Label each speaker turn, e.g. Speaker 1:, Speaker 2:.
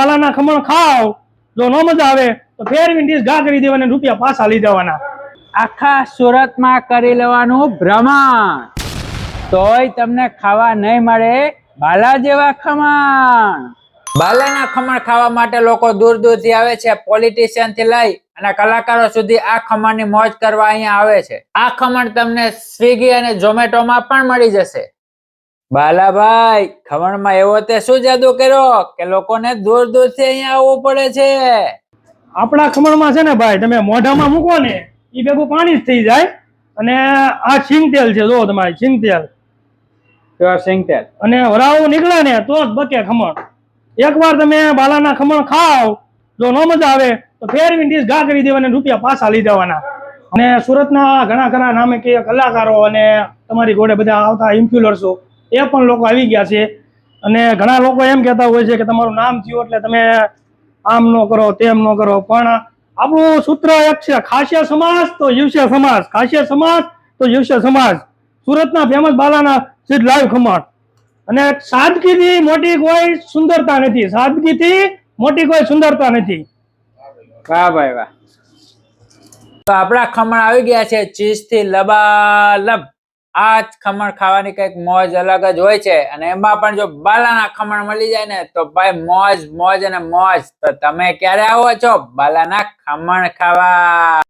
Speaker 1: બાલાના ખમણ ખાવ, જો ન મજા આવે તો ફેરવીને ડીશ ઘા કરી દેવાના, રૂપિયા પાછા લઈ જવાના.
Speaker 2: આખા સુરતમાં કરી લેવાનું ભ્રમણ, તોય તમને ખાવા નહીં મળે બાલા જેવા ખમણ. બાલાના ખમણ ખાવા માટે લોકો દૂર દૂરથી આવે છે. પોલિટિશિયન થી લઈ અને કલાકારો સુધી આ ખમણની મોજ કરવા અહીંયા આવે છે. આ ખમણ તમને સ્વિગી અને ઝોમેટોમાં પણ મળી જશે. બાલાભાઈ, ખમણમાં એવો તે શું જાદુ કર્યો કે લોકોને દૂર દૂરથી અહીંયા આવવું પડે છે?
Speaker 1: આપણા ખમણમાં છે ને ભાઈ, તમે મોઢામાં મૂકો ને એ ભેગું પાણી જ થઈ જાય. અને આ સિંગ તેલ છે, જો તમારે સિંગ તેલ,
Speaker 2: સિંગ તેલ
Speaker 1: અને વરાવું નીકળે ને તો જ બકે ખમણ. એકવાર તમે બાલાના ખમણ ખાવ, જો ન મજા આવે તો ફેરવીને ડીશ ઘા કરી દેવાના, રૂપિયા પાછા લઈ જવાના. અને સુરતના ઘણા ખરા નામે કે કલાકારો અને તમારી જોડે બધા આવતા ઇન્ફ્લુઅન્સરો એ પણ લોકો આવી ગયા છે. અને ઘણા લોકો એમ કહેતા હોય છે કે તમારું નામ થયું એટલે તમે આમ ન કરો તેમ ન કરો, પણ આપણું સૂત્ર એક છે, ખાસિયા સમાજ તો જીવશે સમાજ, ખાસિયા સમાજ તો જીવશે સમાજ. સુરતના ફેમસ બાલાના સીધ લાઈવ ખમણ. અને સાદગીથી મોટી કોઈ સુંદરતા નથી, સાદગીથી મોટી કોઈ સુંદરતા નથી.
Speaker 2: વાહ ભાઈ વાહ. તો આપણા ખમણ આવી ગયા છે ચીઝ થી લબાલબ. આ જ ખમણ ખાવાની કઈક મોજ અલગ જ હોય છે. અને એમાં પણ જો બાલાના ખમણ મળી જાય ને તો ભાઈ મોજ મોજ અને મોજ. તો તમે ક્યારે આવો છો બાલાના ખમણ ખાવા?